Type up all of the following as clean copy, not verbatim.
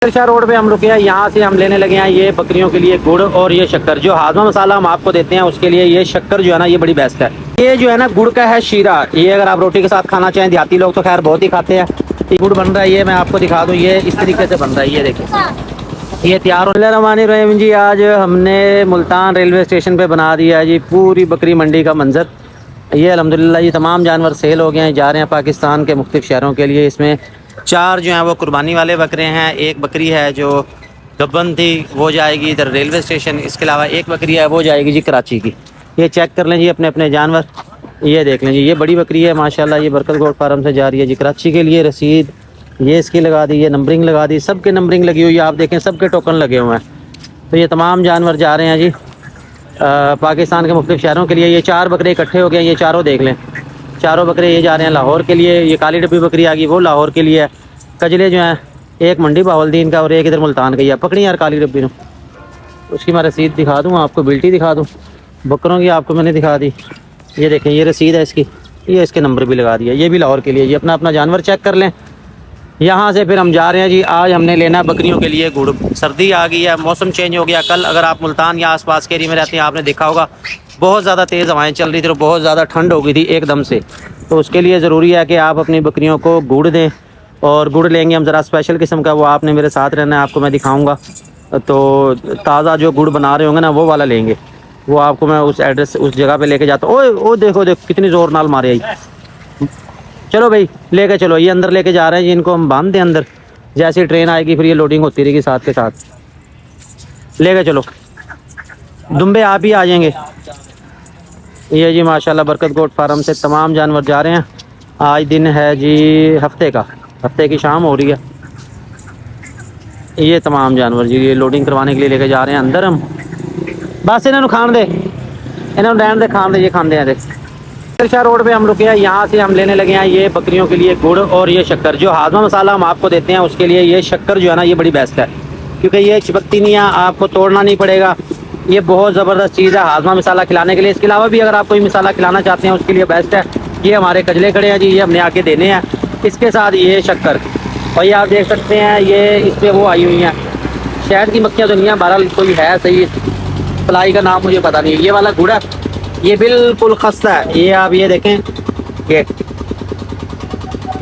Shah road पे हम रुके हैं। यहाँ से हम लेने लगे हैं ये बकरियों के लिए गुड़ और ये शक्कर। जो हाजमा मसाला हम आपको देते हैं उसके लिए ये शक्कर जो है ना ये बड़ी बेस्ट है। ये जो है ना गुड़ का है शीरा। ये अगर आप रोटी के साथ खाना चाहें, देहाती लोग तो खैर बहुत ही खाते हैं। ये गुड़ बन रहा है, ये मैं आपको दिखा दूँ। ये इस तरीके से बन रहा है, ये देखिए ये तैयार होने रमानी रहीम जी। आज हमने मुल्तान रेलवे स्टेशन पे बना दिया है जी पूरी बकरी मंडी का मंजर। ये अल्हम्दुलिल्लाह ये तमाम जानवर सेल हो गए हैं, जा रहे हैं पाकिस्तान के मुख्तलिफ शहरों के लिए। इसमें 4 जो हैं वो कुर्बानी वाले बकरे हैं, एक बकरी है जो गब्बन थी वो जाएगी इधर रेलवे स्टेशन, इसके अलावा एक बकरी है वो जाएगी जी कराची की। ये चेक कर लें जी अपने अपने जानवर, ये देख लें जी। ये बड़ी बकरी है माशाल्लाह, ये बरकत गोट फार्म से जा रही है जी कराची के लिए। रसीद ये इसकी लगा दी, ये नंबरिंग लगा दी, सबके नंबरिंग लगी हुई है, आप देखें सबके टोकन लगे हुए हैं। तो ये तमाम जानवर जा रहे हैं जी पाकिस्तान के मुख्तलिफ शहरों के लिए। ये 4 बकरे इकट्ठे हो गए, ये चारों देख लें, चारों बकरे ये जा रहे हैं लाहौर के लिए। ये काली डब्बी बकरी आ गई वो लाहौर के लिए है। कजले जो हैं एक मंडी बहावलदीन का और एक इधर मुल्तान का। पकड़ी यार काली डब्बी ने, उसकी मैं रसीद दिखा दूँ आपको, बिल्टी दिखा दूँ बकरों की आपको मैंने दिखा दी। ये देखें ये रसीद है इसकी, ये इसके नंबर भी लगा दिया। ये भी लाहौर के लिए, ये अपना अपना जानवर चेक कर लें। यहाँ से फिर हम जा रहे हैं जी, आज हमने लेना है बकरियों के लिए गुड़। सर्दी आ गई है, मौसम चेंज हो गया। कल अगर आप मुल्तान या आसपास के एरिया में रहते हैं आपने देखा होगा बहुत ज़्यादा तेज़ हवाएं चल रही थी और बहुत ज़्यादा ठंड हो गई थी एकदम से। तो उसके लिए ज़रूरी है कि आप अपनी बकरियों को गुड़ दें। और गुड़ लेंगे हम ज़रा स्पेशल किस्म का, वो आपने मेरे साथ रहना है, आपको मैं दिखाऊँगा। तो ताज़ा जो गुड़ बना रहे होंगे ना वो वाला लेंगे, वो आपको मैं उस एड्रेस उस जगह पे लेके जाता हूँ। ओए ओ देखो देखो कितनी ज़ोर नाल मारे आई। चलो भाई लेके चलो, ये अंदर लेके जा रहे हैं जी, इनको हम बांध दें अंदर। जैसी ट्रेन आएगी फिर ये लोडिंग होती रहेगी साथ के साथ। लेके चलो दुम्बे, आप ही आ जाएंगे। ये जी माशाल्लाह बरकत गोट फार्म से तमाम जानवर जा रहे हैं। आज दिन है जी हफ्ते का, हफ्ते की शाम हो रही है। ये तमाम जानवर जी ये लोडिंग करवाने के लिए लेके जा रहे हैं अंदर हम। बस इन्होंने खान दे, इन्होंने रहने दे, खान दे, ये खान दे। शाह रोड पे हम रुके हैं। यहाँ से हम लेने लगे हैं ये बकरियों के लिए गुड़ और ये शक्कर। जो हाजमा मसाला हम आपको देते हैं उसके लिए ये शक्कर जो है ना ये बड़ी बेस्ट है, क्योंकि ये चिपकती नहीं है, आपको तोड़ना नहीं पड़ेगा। ये बहुत ज़बरदस्त चीज़ है हाजमा मसाला खिलाने के लिए। इसके अलावा भी अगर आप कोई मसाला खिलाना चाहते हैं उसके लिए बेस्ट है। ये हमारे कजले खड़े हैं जी, ये हमने आके देने हैं। इसके साथ ये शक्कर, और ये आप देख सकते हैं ये इस पर वो आई हुई हैं शहद की मक्खियाँ तो नहीं है, बहरहाल कोई है सही फ्लाई का नाम मुझे पता नहीं है। ये वाला गुड़ है, ये बिल्कुल खस्ता है। ये आप ये देखें, ये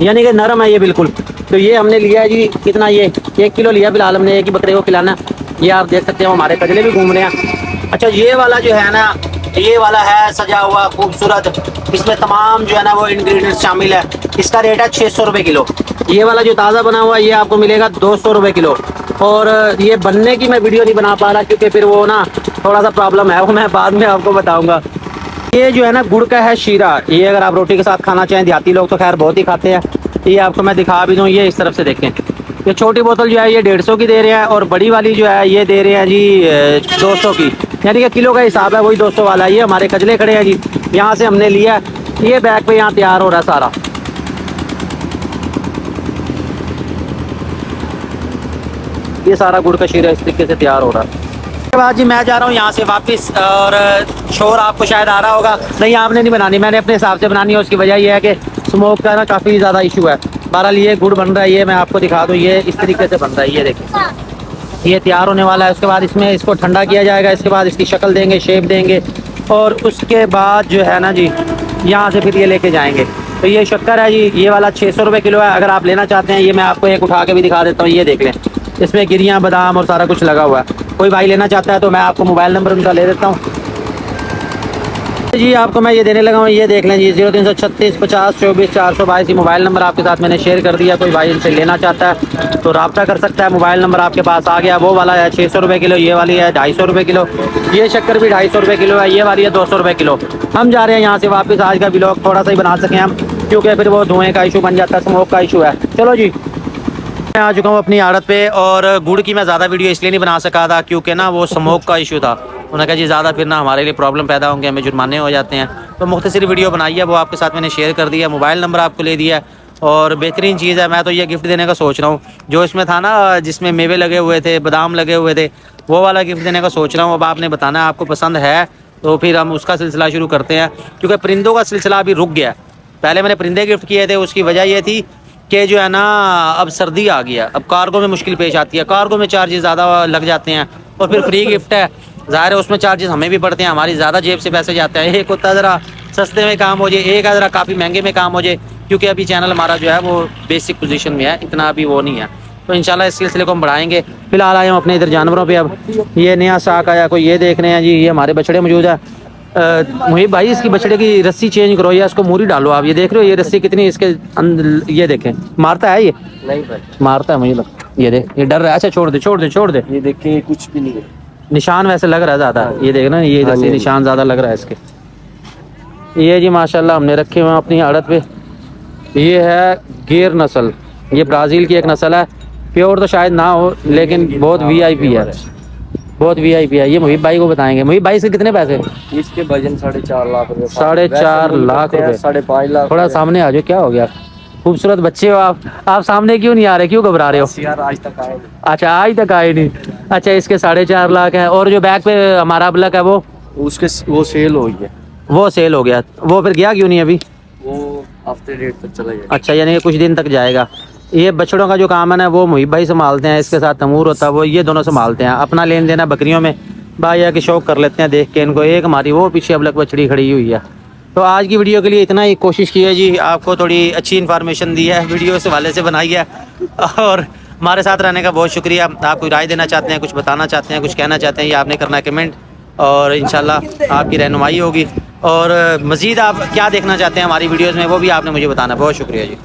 यानी कि नरम है ये बिल्कुल। तो ये हमने लिया है जी, कितना ये 1 किलो लिया फिलहाल हमने, एक ही बकरे को खिलाना। ये आप देख सकते हैं हमारे कजले भी घूम रहे हैं। अच्छा ये वाला जो है ना, ये वाला है सजा हुआ खूबसूरत, इसमें तमाम जो है ना वो इंग्रेडिएंट्स शामिल है। इसका रेट है 600 रुपये किलो। ये वाला जो ताज़ा बना हुआ है ये आपको मिलेगा 200 रुपये किलो। और ये बनने की मैं वीडियो नहीं बना पा रहा क्योंकि फिर वो ना थोड़ा सा प्रॉब्लम है, वो मैं बाद में आपको बताऊँगा। ये जो है ना गुड़ का है शीरा। ये अगर आप रोटी के साथ खाना चाहें, देहाती लोग तो खैर बहुत ही खाते हैं। ये आपको मैं दिखा भी दूँ, ये इस तरफ से देखें। ये छोटी बोतल जो है ये 150 की दे रहे हैं और बड़ी वाली जो है ये दे रहे हैं जी 200 की, यानी कि किलो का हिसाब है वही 200 वाला। ये हमारे कजले खड़े हैं जी, यहाँ से हमने लिया है। ये बैग पे यहाँ तैयार हो रहा है सारा। ये सारा गुड़ का शीरा इस तरीके से तैयार हो रहा है। उसके बाद जी मैं जा रहा हूँ यहाँ से वापस, और शोर आपको शायद आ रहा होगा। नहीं आपने नहीं बनानी, मैंने अपने हिसाब से बनानी है। उसकी वजह यह है कि स्मोक का ना काफ़ी ज़्यादा इशू है। बहरहाल ये गुड़ बन रहा है, ये मैं आपको दिखा दूँ। ये इस तरीके से बन रहा है, ये देखिए ये तैयार होने वाला है। उसके बाद इसमें इसको ठंडा किया जाएगा, इसके बाद इसकी शक्ल देंगे, शेप देंगे, और उसके बाद जो है ना जी यहाँ से फिर ये लेके जाएंगे। तो ये शक्कर है जी, ये वाला 600 रुपये किलो है। अगर आप लेना चाहते हैं, ये मैं आपको एक उठा के भी दिखा देता हूँ। ये देख लें, इसमें गिरियाँ बादाम और सारा कुछ लगा हुआ है। कोई भाई लेना चाहता है तो मैं आपको मोबाइल नंबर उनका ले देता हूँ जी। आपको मैं ये देने लगा हूँ, ये देख लें जी 0336 50 24 422 मोबाइल नंबर आपके साथ मैंने शेयर कर दिया। कोई भाई इनसे लेना चाहता है तो रब्ता कर सकता है। मोबाइल नंबर आपके पास आ गया। वो वाला है 600 रुपये किलो, ये वाली है 250 रुपये किलो। ये शक्कर भी 250 रुपये किलो है, ये वाली है 200 रुपये किलो। हम जा रहे हैं यहाँ से वापस। आज का व्लॉग थोड़ा सा ही बना सकें हम, क्योंकि फिर वो धुएँ का इशू बन जाता है, स्मोक का इशू है। चलो जी मैं आ चुका हूँ अपनी आड़त पे, और गुड़ की मैं ज़्यादा वीडियो इसलिए नहीं बना सका था क्योंकि ना वो स्मोक का इशू था। उन्होंने कहा जी ज़्यादा फिर ना हमारे लिए प्रॉब्लम पैदा होंगे, हमें जुर्माने हो जाते हैं। तो मुख्तसर वीडियो बनाई है, वो आपके साथ मैंने शेयर कर दिया। मोबाइल नंबर आपको ले दिया, और बेहतरीन चीज़ है। मैं तो ये गिफ्ट देने का सोच रहा हूँ, जो इसमें था ना जिसमें मेवे लगे हुए थे, बादाम लगे हुए थे, वो वाला गिफ्ट देने का सोच रहा हूँ। अब आपने बताना आपको पसंद है तो फिर हम उसका सिलसिला शुरू करते हैं, क्योंकि परिंदों का सिलसिला अभी रुक गया। पहले मैंने परिंदे गिफ्ट किए थे, उसकी वजह ये थी कि जो है ना अब सर्दी आ गया, अब कार्गो में मुश्किल पेश आती है, कार्गो में चार्जेस ज़्यादा लग जाते हैं और फिर फ्री गिफ्ट है, ज़ाहिर है उसमें चार्जेस हमें भी पड़ते हैं, हमारी ज़्यादा जेब से पैसे जाते हैं। एक होता ज़रा सस्ते में काम हो जाए, एक ज़रा काफ़ी महंगे में काम हो जाए, क्योंकि अभी चैनल हमारा जो है वो बेसिक पोजीशन में है, इतना अभी वो नहीं है। तो इंशाल्लाह इस सिलसिले को हम बढ़ाएंगे। फिलहाल आए हम अपने इधर जानवरों पे। अब ये नया साक आया, कोई ये देख रहे हैं जी, ये हमारे बछड़े मौजूद है। मुहिब भाई इसकी बछड़े की रस्सी चेंज करो या इसको मूरी डालो। आप ये देख रहे हो ये रस्सी कितनी इसके अंदर, ये देखें मारता है, ये नहीं भाई, मारता है मुझे लगता, ये देख ये डर रहा है। अच्छा छोड़ दे छोड़ दे छोड़ दे, ये देखिए कुछ भी नहीं है। निशान वैसे लग रहा है ज़्यादा, ये देख ना ये रस्सी निशान ज़्यादा लग रहा है इसके। ये जी माशाल्लाह हमने रखे हुए हैं अपनी आड़त पे। ये है गिर नस्ल, ये ब्राज़ील की एक नस्ल है, प्योर तो शायद ना हो लेकिन बहुत वीआईपी है, बहुत वीआईपी है। ये मुहिब भाई को बताएंगे। मुहिब भाई इसके कितने पैसे? इसके वजन 4.5 लाख रुपए। 4.5 लाख रुपए। 5.5 लाख। थोड़ा सामने आ जाओ, क्या हो गया? खूबसूरत बच्चे हो आप सामने क्यों नहीं आ रहे, क्यों घबरा रहे हो? यार आज तक आए नहीं। अच्छा आज तक आए नहीं। अच्छा इसके 4.5 लाख है। और जो बैक पे हमारा अबलक है वो उसके वो सेल हो गया। वो सेल हो गया, वो फिर गया क्यों नहीं अभी? वो हफ्ते डेढ़ तक चला जाएगा। अच्छा यानी कि कुछ दिन तक जाएगा। ये बछड़ों का जो काम है ना वो मुहिब भाई संभालते हैं, इसके साथ तमूर होता है वो, ये दोनों संभालते हैं। अपना लेन देना बकरियों में भाई या कि शौक कर लेते हैं देख के इनको। एक हमारी वो पीछे अबलक बछड़ी खड़ी हुई है। तो आज की वीडियो के लिए इतना ही, कोशिश की है जी आपको थोड़ी अच्छी इन्फॉर्मेशन दी है, वीडियो इस हवाले से बनाई है। और हमारे साथ रहने का बहुत शुक्रिया। आप कोई राय देना चाहते हैं, कुछ बताना चाहते हैं, कुछ कहना चाहते हैं, ये आपने करना है कमेंट, और इंशाल्लाह आपकी रहनुमाई होगी। और मज़ीद आप क्या देखना चाहते हैं हमारी वीडियोज़ में वो भी आपने मुझे बताना। बहुत शुक्रिया जी।